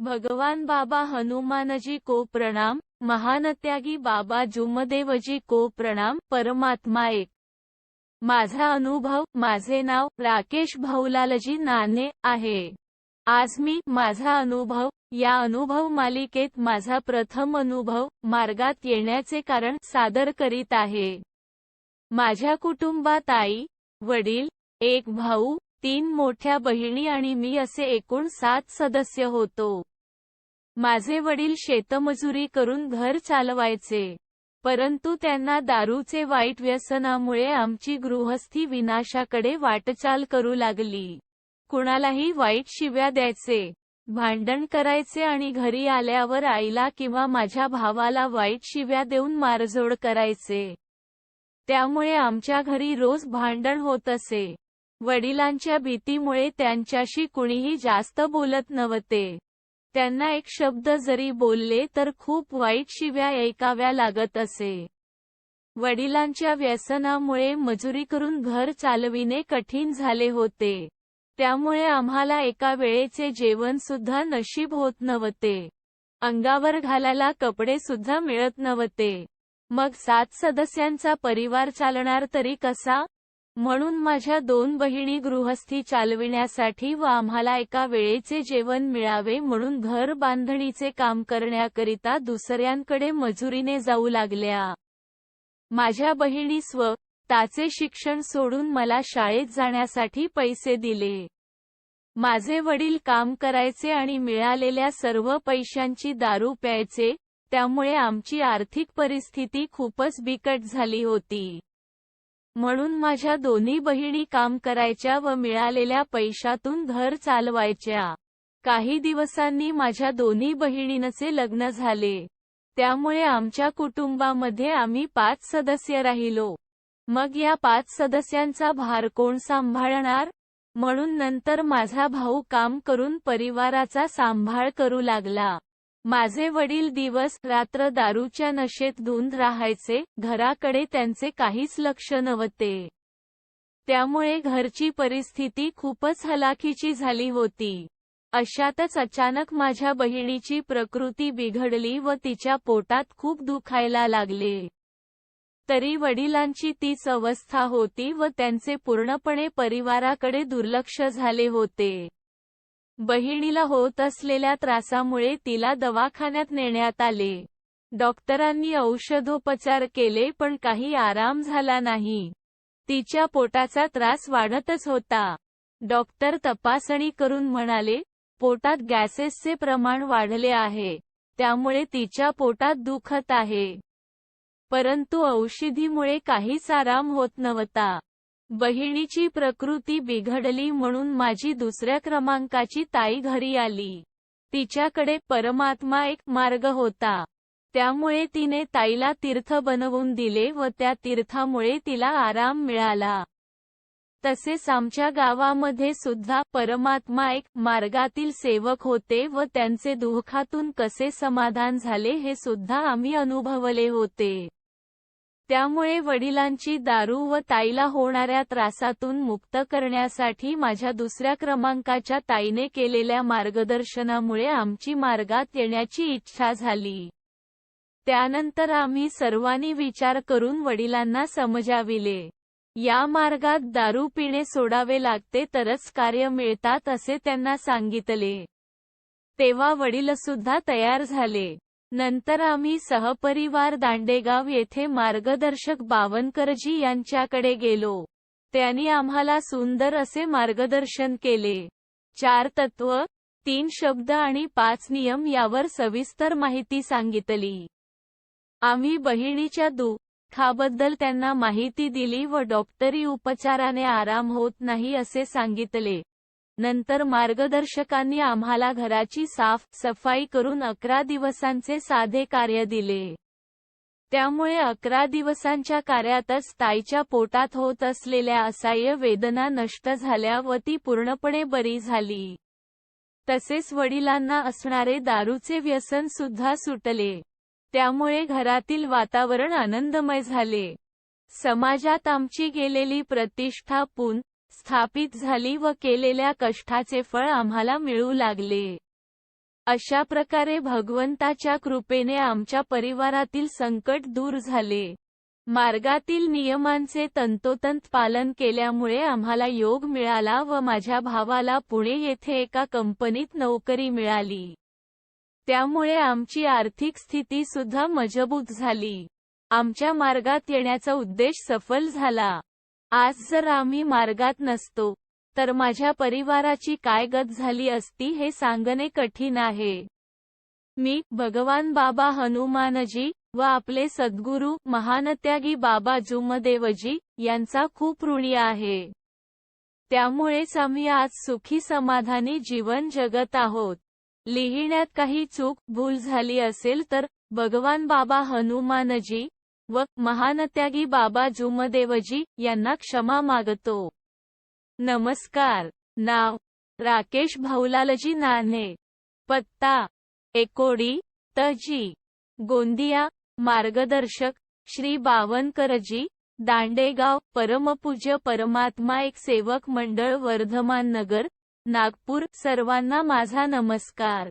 भगवान बाबा हनुमानजी को प्रणाम, महानत्यागी बाबा जुमदेवजी को प्रणाम। परमात्मा एक। माझा अनुभव। माझे नाव राकेश भाऊलालजी नाने आहे। आज मी माझा अनुभव या अनुभव मालिकेत माझा प्रथम अनुभव मार्गात येण्याचे कारण सादर करीत आहे। माझ्या कुटुंबात आई, वडील, एक भाऊ, 3 मोठ्या बहिणी आणि मी असे एकूण 7 सदस्य होतो। माझे वडील शेतमजुरी करून घर चालवायचे, परंतु त्यांना दारूचे वाईट व्यसनामुळे आमची गृहस्थी विनाशाकडे वाटचाल करू लागली। कुणालाही वाईट शिव्या द्यायचे, भांडण करायचे आणि घरी आल्यावर आईला किंवा माझ्या भावाला वाईट शिव्या देऊन मारझोड करायचे। त्यामुळे आमच्या घरी रोज भांडण होत असे। वडिलांच्या भीतीमुळे त्यांच्याशी कुणीही जास्त बोलत नव्हते। त्यांना एक शब्द जरी बोलले तर खूप वाईट शिव्या ऐकाव्या लागत असे। वडिलांच्या व्यसनामुळे मजुरी करून घर चालविणे कठीण झाले होते। त्यामुळे आम्हाला एका वेळेचे जेवण सुद्धा नशीब होत नव्हते। अंगावर घालायला कपडे सुद्धा मिळत नव्हते। मग 7 सदस्यांचा परिवार चालणार तरी कसा? म्हणून माझ्या 2 बहिणी गृहस्थी चालविण्यासाठी व आम्हाला एका वेळेचे जेवण मिळावे म्हणून घर बांधणीचे काम करण्याकरिता दुसऱ्यांकडे मजुरीने जाऊ लागल्या। माझ्या बहिणी स्वतःचे शिक्षण सोडून मला शाळेत जाण्यासाठी पैसे दिले। माझे वडील काम करायचे आणि मिळालेल्या सर्व पैशांची दारू प्यायचे, त्यामुळे आमची आर्थिक परिस्थिती खूपच बिकट झाली होती। म्हणून माझ्या दोन्ही बहिणी काम करायच्या व मिळालेल्या पैशातून घर चालवायच्या। काही दिवसांनी माझ्या दोन्ही बहिणींचे लग्न झाले। त्यामुळे आमच्या कुटुंबामध्ये आम्ही 5 सदस्य राहिलो। मग या 5 सदस्यांचा भार कोण सांभाळणार? म्हणून नंतर माझा भाऊ काम करून परिवाराचा सांभाळ करू लागला। माझे वडील दिवस रात्र दारूच्या नशेत धुंद राहायचे, घराकडे त्यांचे काहीच लक्ष नव्हते। त्यामुळे घरची परिस्थिती खूपच हलाखीची झाली होती। अशातच अचानक माझ्या बहिणीची प्रकृती बिघडली व तिच्या पोटात खूप दुखायला लागले। तरी वडिलांची तीच अवस्था होती व त्यांचे पूर्णपणे परिवाराकडे दुर्लक्ष झाले होते। बहिणीला होत असलेल्या त्रासामुळे तिला दवाखान्यात नेण्यात आले। डॉक्टरांनी औषधोपचार केले पण काही आराम झाला नाही। तिच्या पोटाचा त्रास वाढतच होता। डॉक्टर तपासणी करून म्हणाले, पोटात गॅसेसचे प्रमाण वाढले आहे, त्यामुळे तिच्या पोटात दुखत आहे। परंतु औषधीमुळे काहीच आराम होत नव्हता। बहिणीची प्रकृती बिघडली म्हणून माझी दुसऱ्या क्रमांकाची ताई घरी आली। तिच्याकडे परमात्मा एक मार्ग होता। त्यामुळे तिने ताईला तीर्थ बनवून दिले व त्या तीर्थामुळे तिला आराम मिळाला। तसेच आमच्या गावामध्ये सुद्धा परमात्मा एक मार्गातील सेवक होते व त्यांचे दुःखातून कसे समाधान झाले हे सुद्धा आम्ही अनुभवले होते। त्यामुळे वडिलांची दारू व ताईला होणाऱ्या त्रासातून मुक्त करण्यासाठी माझ्या दुसऱ्या क्रमांकाच्या ताईने केलेल्या मार्गदर्शनामुळे आमची मार्गात येण्याची इच्छा झाली। त्यानंतर आम्ही सर्वांनी विचार करून वडिलांना समजाविले। या मार्गात दारू पिणे सोडावे लागते तरच कार्य मिळतात असे त्यांना सांगितले। तेव्हा वडीलसुद्धा तयार झाले। नंतर आम्ही सहपरिवार दांडेगाव येथे मार्गदर्शक बावनकरजी यांच्याकडे गेलो। त्यांनी आम्हाला सुंदर असे मार्गदर्शन केले। 4 तत्व, 3 शब्द आणि 5 नियम यावर सविस्तर माहिती सांगितली। आम्ही बहिणीच्या दुःखाबद्दल त्यांना माहिती दिली व डॉक्टरी उपचाराने आराम होत नाही असे सांगितले। नंतर मार्गदर्शकांनी आम्हाला घराची साफ-सफाई करून 11 दिवसांचे साधे कार्य दिले। त्यामुळे 11 दिवसांच्या कार्यातच ताईच्या पोटात होत असलेल्या असह्य वेदना नष्ट झाल्या व ती पूर्णपणे बरी झाली। तसेच वडिलांना असणारे दारूचे व्यसन सुद्धा सुटले। त्यामुळे घरातील वातावरण आनंदमय झाले। समाजात आमची गेलेली प्रतिष्ठा स्थापित झाली व केलेल्या कष्टाचे फळ आम्हाला मिळू लागले। अशा प्रकारे भगवंताच्या कृपेने आमच्या परिवारातील संकट दूर झाले. मार्गातील नियमांचे तंतोतंत पालन केल्यामुळे आम्हाला योग मिळाला व माझ्या भावाला पुणे येथे एका कंपनीत नोकरी मिळाली. त्यामुळे आमची आर्थिक स्थिती सुद्धा मजबूत झाली. आमच्या मार्गात येण्याचा उद्देश सफल झाला. आज जर आम्ही मार्गात नसतो तर माझ्या परिवाराची काय गत झाली असती हे सांगणे कठीण आहे. मी, भगवान बाबा हनुमानजी व आपले सद्गुरू महानत्यागी बाबा जुमदेवजी यांचा खूप ऋणी आहे. त्यामुळेच आम्ही आज सुखी समाधानी जीवन जगत आहोत. लिहिण्यात काही चूक भूल झाली असेल तर भगवान बाबा हनुमानजी व महानत्यागी बाबा जुमदेवजी यांना क्षमा मागतो. नमस्कार. नाव राकेश भाऊलालजी नान्हे. पत्ता एकोडी तजी गोंदिया. मार्गदर्शक श्री बावनकरजी, दांडेगाव. परमपूज्य परमात्मा एक सेवक मंडळ वर्धमान नगर, नागपूर. सर्वांना माझा नमस्कार.